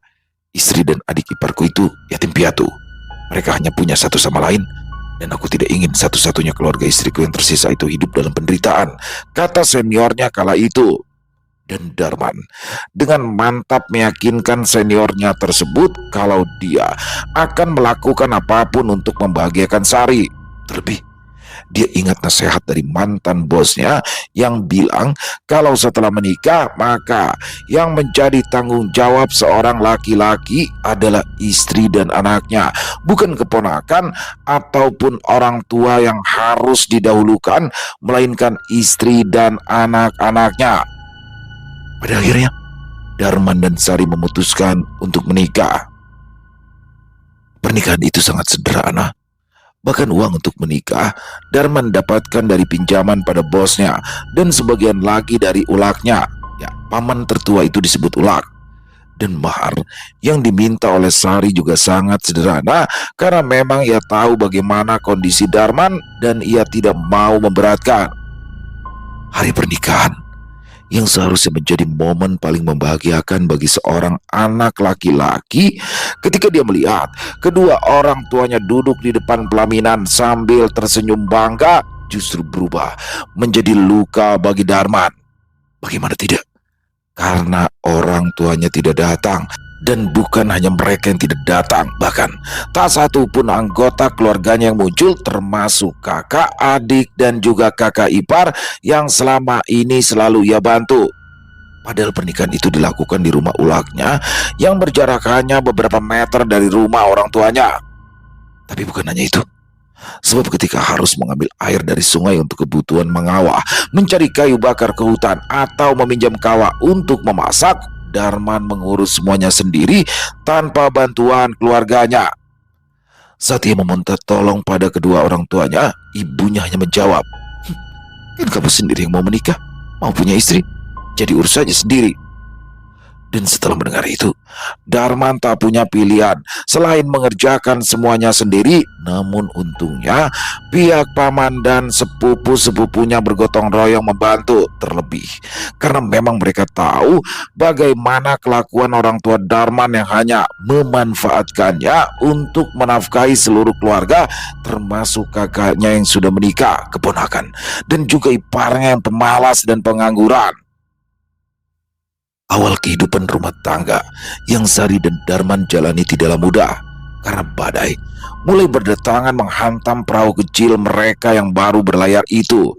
istri dan adik iparku itu yatim piatu. Mereka hanya punya satu sama lain. Dan aku tidak ingin satu-satunya keluarga istriku yang tersisa itu hidup dalam penderitaan, kata seniornya kala itu. Dan Darman dengan mantap meyakinkan seniornya tersebut kalau dia akan melakukan apapun untuk membahagiakan Sari. Terlebih, dia ingat nasihat dari mantan bosnya yang bilang kalau setelah menikah maka yang menjadi tanggung jawab seorang laki-laki adalah istri dan anaknya, bukan keponakan ataupun orang tua yang harus didahulukan, melainkan istri dan anak-anaknya. Pada akhirnya, Darman dan Sari memutuskan untuk menikah. Pernikahan itu sangat sederhana. Bahkan uang untuk menikah, Darman dapatkan dari pinjaman pada bosnya dan sebagian lagi dari ulaknya. Ya, paman tertua itu disebut ulak. Dan mahar yang diminta oleh Sari juga sangat sederhana karena memang ia tahu bagaimana kondisi Darman dan ia tidak mau memberatkan. Hari pernikahan yang seharusnya menjadi momen paling membahagiakan bagi seorang anak laki-laki ketika dia melihat kedua orang tuanya duduk di depan pelaminan sambil tersenyum bangga justru berubah menjadi luka bagi Darman. Bagaimana tidak? Karena orang tuanya tidak datang. Dan bukan hanya mereka yang tidak datang, bahkan tak satu pun anggota keluarganya yang muncul, termasuk kakak, adik, dan juga kakak ipar yang selama ini selalu ia bantu. Padahal pernikahan itu dilakukan di rumah ulaknya yang berjarak hanya beberapa meter dari rumah orang tuanya. Tapi bukan hanya itu. Sebab ketika harus mengambil air dari sungai untuk kebutuhan mengawah, mencari kayu bakar ke hutan, atau meminjam kawah untuk memasak, Darman mengurus semuanya sendiri tanpa bantuan keluarganya. Saat ia meminta tolong pada kedua orang tuanya, ibunya hanya menjawab, "Kan kamu sendiri yang mau menikah, mau punya istri, jadi urus saja sendiri." Dan setelah mendengar itu, Darman tak punya pilihan selain mengerjakan semuanya sendiri. Namun untungnya pihak paman dan sepupu-sepupunya bergotong royong membantu. Terlebih karena memang mereka tahu bagaimana kelakuan orang tua Darman yang hanya memanfaatkannya untuk menafkahi seluruh keluarga, termasuk kakaknya yang sudah menikah, keponakan, dan juga iparnya yang pemalas dan pengangguran. Awal kehidupan rumah tangga yang Sari dan Darman jalani tidaklah mudah karena badai mulai berdatangan menghantam perahu kecil mereka yang baru berlayar itu.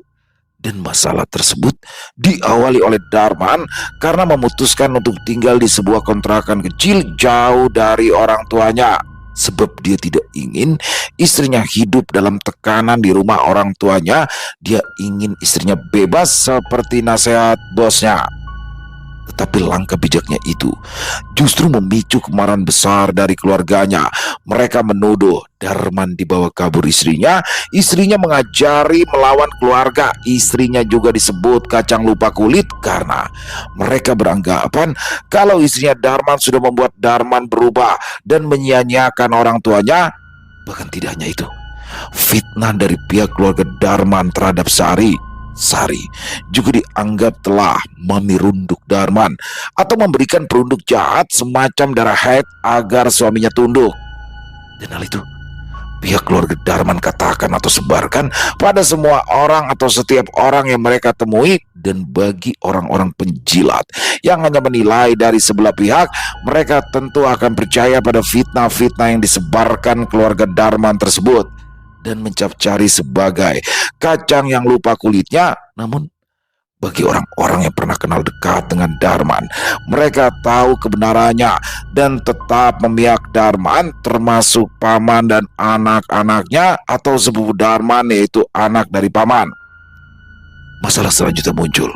Dan masalah tersebut diawali oleh Darman karena memutuskan untuk tinggal di sebuah kontrakan kecil jauh dari orang tuanya. Sebab dia tidak ingin istrinya hidup dalam tekanan di rumah orang tuanya. Dia ingin istrinya bebas seperti nasihat bosnya. Tetapi langkah bijaknya itu justru memicu kemarahan besar dari keluarganya. Mereka menuduh Darman dibawa kabur istrinya mengajari melawan keluarga. Istrinya juga disebut kacang lupa kulit karena mereka beranggapan kalau istrinya Darman sudah membuat Darman berubah dan menyia-nyiakan orang tuanya. Bahkan tidak hanya itu, fitnah dari pihak keluarga Darman terhadap Sari juga dianggap telah memirunduk Darman atau memberikan perunduk jahat semacam darah haid agar suaminya tunduk. Dan hal itu pihak keluarga Darman katakan atau sebarkan pada semua orang atau setiap orang yang mereka temui. Dan bagi orang-orang penjilat yang hanya menilai dari sebelah pihak, mereka tentu akan percaya pada fitnah-fitnah yang disebarkan keluarga Darman tersebut dan mencap cari sebagai kacang yang lupa kulitnya. Namun bagi orang-orang yang pernah kenal dekat dengan Darman, mereka tahu kebenarannya dan tetap memihak Darman, termasuk paman dan anak-anaknya atau sepupu Darman, yaitu anak dari paman. Masalah selanjutnya muncul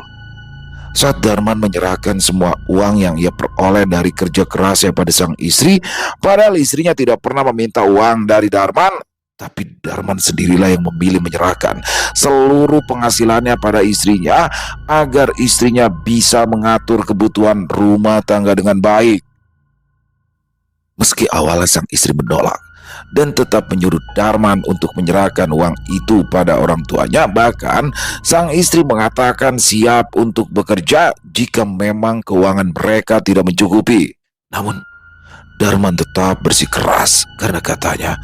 saat Darman menyerahkan semua uang yang ia peroleh dari kerja kerasnya pada sang istri. Padahal istrinya tidak pernah meminta uang dari Darman, tapi Darman sendirilah yang memilih menyerahkan seluruh penghasilannya pada istrinya agar istrinya bisa mengatur kebutuhan rumah tangga dengan baik. Meski awalnya sang istri menolak dan tetap menyuruh Darman untuk menyerahkan uang itu pada orang tuanya, bahkan sang istri mengatakan siap untuk bekerja jika memang keuangan mereka tidak mencukupi. Namun Darman tetap bersikeras karena katanya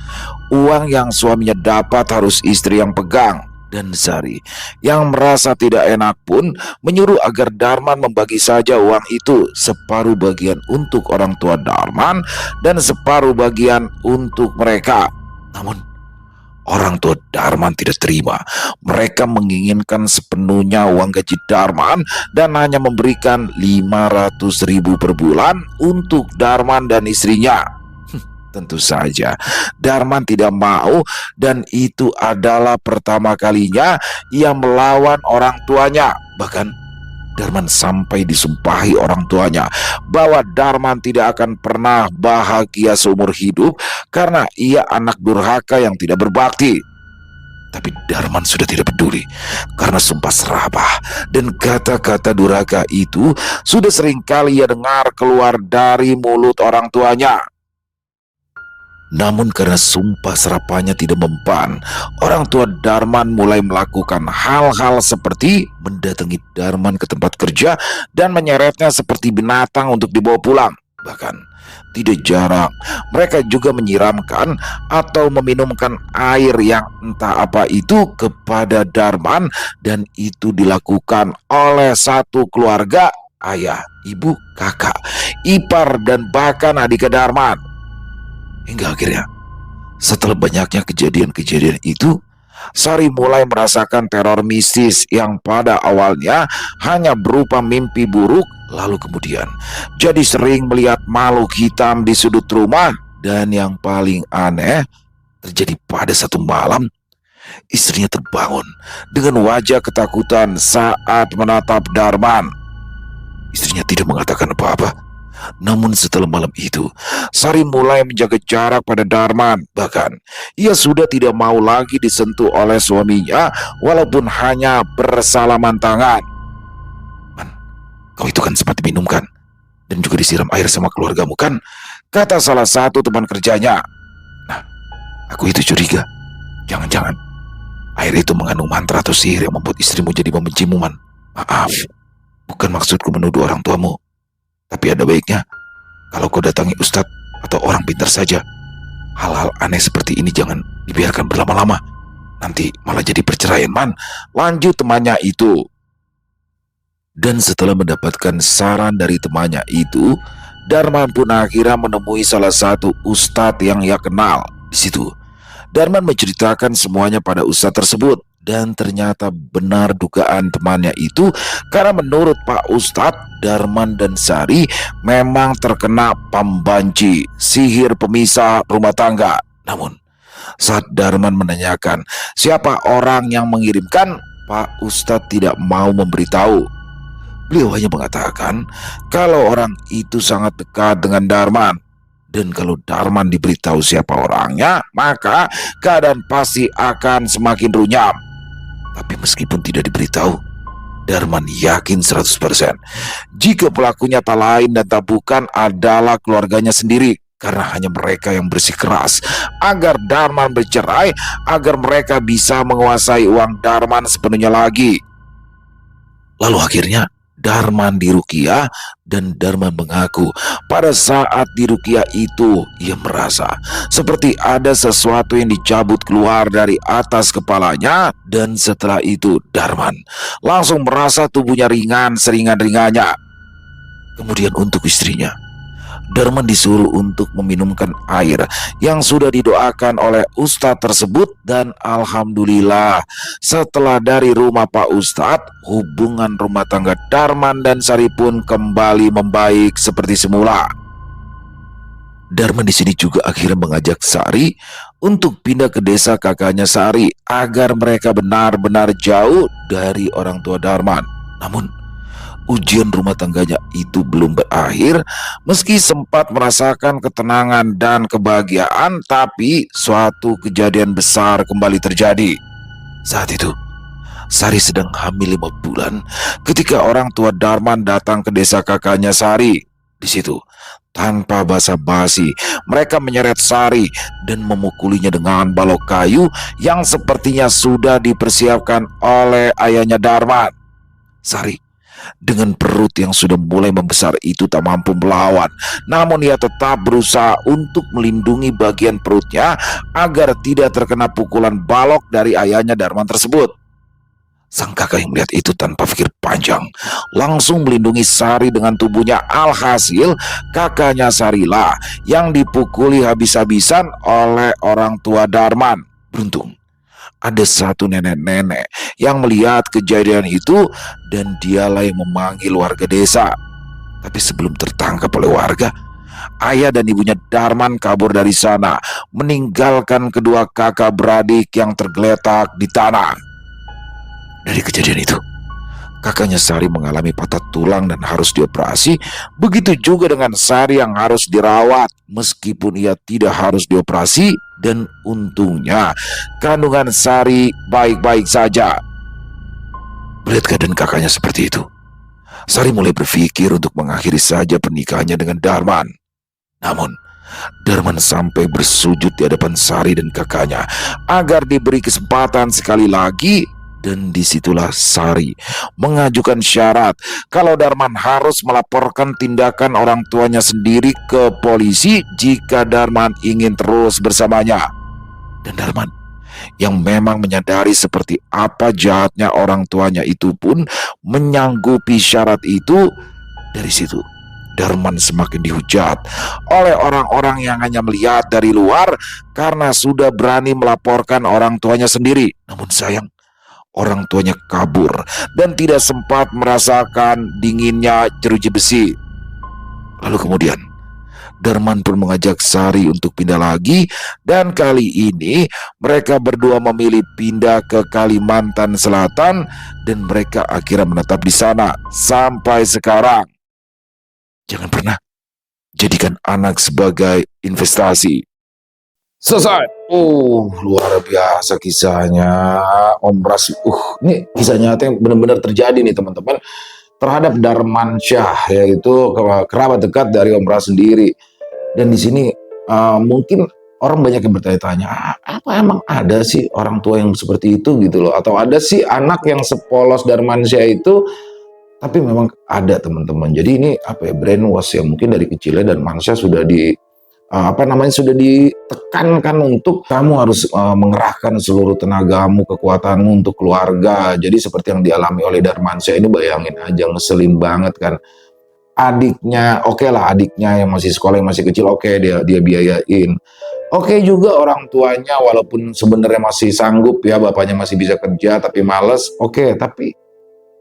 uang yang suaminya dapat harus istri yang pegang. Dan Sari yang merasa tidak enak pun menyuruh agar Darman membagi saja uang itu, separuh bagian untuk orang tua Darman dan separuh bagian untuk mereka. Namun orang tua Darman tidak terima. Mereka menginginkan sepenuhnya uang gaji Darman dan hanya memberikan 500.000 per bulan untuk Darman dan istrinya. Tentu saja Darman tidak mau, dan itu adalah pertama kalinya ia melawan orang tuanya. Bahkan Darman sampai disumpahi orang tuanya bahwa Darman tidak akan pernah bahagia seumur hidup karena ia anak durhaka yang tidak berbakti. Tapi Darman sudah tidak peduli karena sumpah serapah dan kata-kata durhaka itu sudah seringkali ia dengar keluar dari mulut orang tuanya. Namun karena sumpah serapahnya tidak mempan, orang tua Darman mulai melakukan hal-hal seperti mendatangi Darman ke tempat kerja dan menyeretnya seperti binatang untuk dibawa pulang. Bahkan tidak jarang mereka juga menyiramkan atau meminumkan air yang entah apa itu kepada Darman, dan itu dilakukan oleh satu keluarga: ayah, ibu, kakak, ipar, dan bahkan adik Darman. Hingga akhirnya, setelah banyaknya kejadian-kejadian itu, Sari mulai merasakan teror mistis yang pada awalnya hanya berupa mimpi buruk, lalu kemudian jadi sering melihat makhluk hitam di sudut rumah. Dan yang paling aneh terjadi pada satu malam, istrinya terbangun dengan wajah ketakutan saat menatap Darman. Istrinya tidak mengatakan apa-apa. Namun setelah malam itu, Sari mulai menjaga jarak pada Darman. Bahkan ia sudah tidak mau lagi disentuh oleh suaminya walaupun hanya bersalaman tangan. "Man, kau itu kan sempat diminumkan dan juga disiram air sama keluargamu kan?" kata salah satu teman kerjanya. "Nah, aku itu curiga. Jangan-jangan air itu mengandung mantra atau sihir yang membuat istrimu jadi membencimu, Man. Maaf, bukan maksudku menuduh orang tuamu. Tapi ada baiknya kalau kau datangi ustadz atau orang pintar saja. Hal-hal aneh seperti ini jangan dibiarkan berlama-lama. Nanti malah jadi perceraian, Man," lanjut temannya itu. Dan setelah mendapatkan saran dari temannya itu, Darman pun akhirnya menemui salah satu ustadz yang ia kenal. Di situ Darman menceritakan semuanya pada ustadz tersebut. Dan ternyata benar dugaan temannya itu, karena menurut Pak Ustadz, Darman dan Sari memang terkena pambanci, sihir pemisah rumah tangga. Namun saat Darman menanyakan siapa orang yang mengirimkan, Pak Ustadz tidak mau memberitahu. Beliau hanya mengatakan kalau orang itu sangat dekat dengan Darman, dan kalau Darman diberitahu siapa orangnya, maka keadaan pasti akan semakin runyam. Tapi meskipun tidak diberitahu, Darman yakin 100% jika pelakunya tak lain dan tak bukan adalah keluarganya sendiri, karena hanya mereka yang bersikeras agar Darman bercerai agar mereka bisa menguasai uang Darman sepenuhnya lagi. Lalu akhirnya Darman diruqyah, dan Darman mengaku pada saat diruqyah itu ia merasa seperti ada sesuatu yang dicabut keluar dari atas kepalanya, dan setelah itu Darman langsung merasa tubuhnya ringan seringan-ringannya. Kemudian untuk istrinya, Darman disuruh untuk meminumkan air yang sudah didoakan oleh ustadz tersebut, dan alhamdulillah setelah dari rumah Pak Ustadz, hubungan rumah tangga Darman dan Sari pun kembali membaik seperti semula. Darman di sini juga akhirnya mengajak Sari untuk pindah ke desa kakaknya Sari agar mereka benar-benar jauh dari orang tua Darman. Namun ujian rumah tangganya itu belum berakhir. Meski sempat merasakan ketenangan dan kebahagiaan, tapi suatu kejadian besar kembali terjadi. Saat itu Sari sedang hamil 5 bulan ketika orang tua Darman datang ke desa kakaknya Sari. Di situ tanpa basa-basi mereka menyeret Sari dan memukulinya dengan balok kayu yang sepertinya sudah dipersiapkan oleh ayahnya Darman. Sari Dengan perut yang sudah mulai membesar itu tak mampu melawan, namun ia tetap berusaha untuk melindungi bagian perutnya agar tidak terkena pukulan balok dari ayahnya Darman tersebut. Sang kakak yang melihat itu tanpa pikir panjang, langsung melindungi Sari dengan tubuhnya. Alhasil, kakaknya Sarilah yang dipukuli habis-habisan oleh orang tua Darman. Beruntung, ada satu nenek-nenek yang melihat kejadian itu dan dialah yang memanggil warga desa. Tapi sebelum tertangkap oleh warga, ayah dan ibunya Darman kabur dari sana, meninggalkan kedua kakak beradik yang tergeletak di tanah. Dari kejadian itu, kakaknya Sari mengalami patah tulang dan harus dioperasi. Begitu juga dengan Sari yang harus dirawat meskipun ia tidak harus dioperasi. Dan untungnya kandungan Sari baik-baik saja. Melihat keadaan kakaknya seperti itu, Sari mulai berpikir untuk mengakhiri saja pernikahannya dengan Darman. Namun Darman sampai bersujud di hadapan Sari dan kakaknya agar diberi kesempatan sekali lagi. Dan disitulah Sari mengajukan syarat kalau Darman harus melaporkan tindakan orang tuanya sendiri ke polisi jika Darman ingin terus bersamanya. Dan Darman yang memang menyadari seperti apa jahatnya orang tuanya itu pun menyanggupi syarat itu. Dari situ Darman semakin dihujat oleh orang-orang yang hanya melihat dari luar karena sudah berani melaporkan orang tuanya sendiri. Namun sayang, orang tuanya kabur dan tidak sempat merasakan dinginnya jeruji besi. Lalu kemudian Darman pun mengajak Sari untuk pindah lagi, dan kali ini mereka berdua memilih pindah ke Kalimantan Selatan dan mereka akhirnya menetap di sana sampai sekarang. Jangan pernah jadikan anak sebagai investasi. Selesai. Luar biasa kisahnya Om Ras. Ini kisah nyata yang benar-benar terjadi nih teman-teman terhadap Darman Syah, yaitu kerabat dekat dari Om Ras sendiri. Dan di sini mungkin orang banyak yang bertanya-tanya, apa emang ada sih orang tua yang seperti itu gitu loh? Atau ada sih anak yang sepolos Darman Syah itu? Tapi memang ada teman-teman. Jadi ini apa ya, brainwash ya, mungkin dari kecilnya Darman Syah sudah sudah ditekankan untuk kamu harus mengerahkan seluruh tenagamu, kekuatanmu untuk keluarga. Jadi seperti yang dialami oleh Darman Syah ini, bayangin aja, ngeselin banget kan. Adiknya, oke lah, adiknya yang masih sekolah, yang masih kecil, oke, dia biayain. Oke juga orang tuanya, walaupun sebenarnya masih sanggup ya, bapaknya masih bisa kerja tapi males, oke. Tapi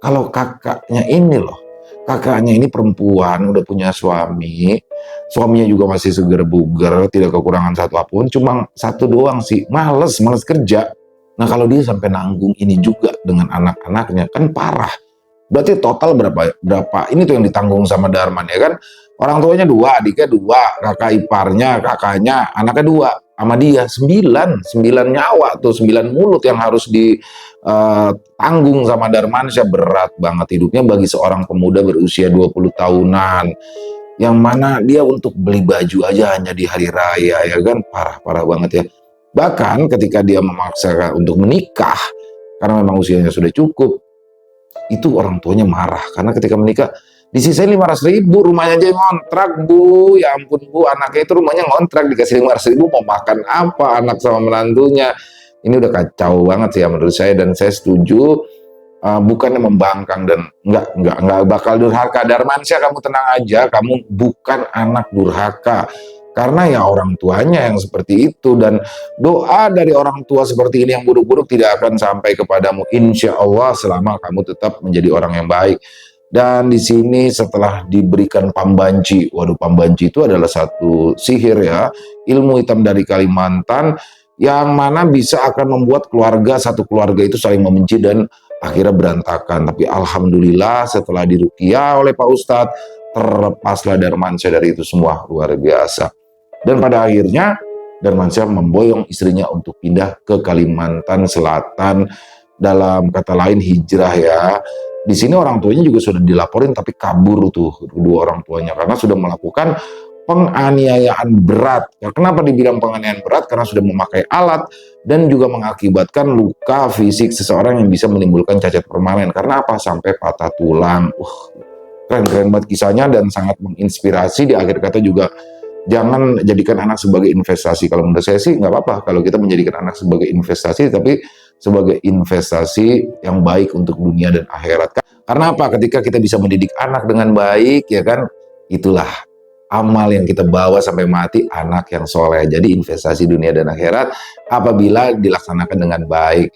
kalau kakaknya ini loh, kakaknya ini perempuan, udah punya suami, suaminya juga masih seger buger, tidak kekurangan satu apapun, cuma satu doang sih, males kerja. Nah kalau dia sampai nanggung ini juga dengan anak-anaknya, kan parah. Berarti total berapa ini tuh yang ditanggung sama Darman ya kan? Orang tuanya 2, adiknya 2, kakak iparnya, kakaknya, anaknya 2, sama dia 9 nyawa tuh, 9 mulut yang harus ditanggung sama Darman Syah. Berat banget hidupnya bagi seorang pemuda berusia 20 tahunan, yang mana dia untuk beli baju aja hanya di hari raya ya kan, parah banget ya. Bahkan ketika dia memaksakan untuk menikah karena memang usianya sudah cukup, itu orang tuanya marah karena ketika menikah disisain 500.000, rumahnya aja ngontrak bu, ya ampun bu, anaknya itu rumahnya ngontrak dikasih 500.000, mau makan apa anak sama menantunya? Ini udah kacau banget sih ya menurut saya, dan saya setuju. Bukannya membangkang dan nggak bakal durhaka. Darman Syah, kamu tenang aja, kamu bukan anak durhaka karena ya orang tuanya yang seperti itu, dan doa dari orang tua seperti ini yang buruk-buruk tidak akan sampai kepadamu insya Allah selama kamu tetap menjadi orang yang baik. Dan di sini setelah diberikan pambanci, waduh, pambanci itu adalah satu sihir ya, ilmu hitam dari Kalimantan yang mana bisa akan membuat satu keluarga itu saling membenci dan akhirnya berantakan. Tapi alhamdulillah setelah diruqyah oleh Pak Ustadz, terlepaslah Darman Syah dari itu semua. Luar biasa. Dan pada akhirnya Darman Syah memboyong istrinya untuk pindah ke Kalimantan Selatan, dalam kata lain hijrah ya. Di sini orang tuanya juga sudah dilaporin tapi kabur tuh kedua orang tuanya karena sudah melakukan penganiayaan berat. Kenapa dibilang penganiayaan berat? Karena sudah memakai alat dan juga mengakibatkan luka fisik seseorang yang bisa menimbulkan cacat permanen. Karena apa? Sampai patah tulang. Keren banget kisahnya dan sangat menginspirasi. Di akhir kata juga, jangan jadikan anak sebagai investasi. Kalau menurut saya sih nggak apa-apa kalau kita menjadikan anak sebagai investasi, tapi sebagai investasi yang baik untuk dunia dan akhirat. Karena apa? Ketika kita bisa mendidik anak dengan baik, ya kan, itulah amal yang kita bawa sampai mati, anak yang soleh. Jadi investasi dunia dan akhirat apabila dilaksanakan dengan baik.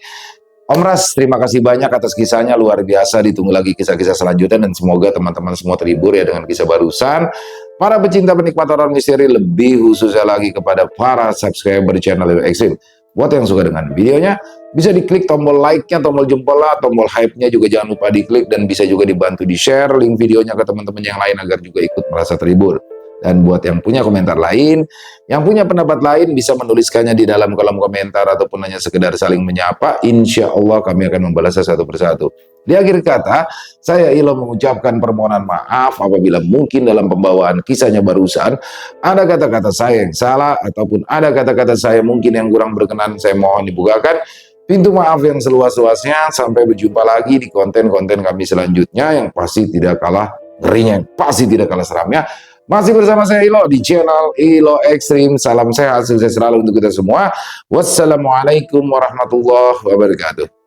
Om Ras, terima kasih banyak atas kisahnya, luar biasa. Ditunggu lagi kisah-kisah selanjutnya dan semoga teman-teman semua terhibur ya dengan kisah barusan. Para pecinta penikmat horor misteri, lebih khususnya lagi kepada para subscriber channel Ilo Ekstrim. Buat yang suka dengan videonya, bisa diklik tombol like-nya, tombol jempolnya, tombol hype-nya juga jangan lupa diklik, dan bisa juga dibantu di-share link videonya ke teman-teman yang lain agar juga ikut merasa terhibur. Dan buat yang punya komentar lain, yang punya pendapat lain, bisa menuliskannya di dalam kolom komentar ataupun hanya sekedar saling menyapa. Insya Allah kami akan membalasnya satu persatu. Di akhir kata, saya Ilo mengucapkan permohonan maaf apabila mungkin dalam pembawaan kisahnya barusan ada kata-kata saya yang salah ataupun ada kata-kata saya mungkin yang kurang berkenan. Saya mohon dibukakan pintu maaf yang seluas-luasnya. Sampai berjumpa lagi di konten-konten kami selanjutnya yang pasti tidak kalah ngerinya, pasti tidak kalah seramnya. Masih bersama saya Ilo di channel Ilo Ekstrim. Salam sehat, sukses selalu untuk kita semua. Wassalamualaikum warahmatullahi wabarakatuh.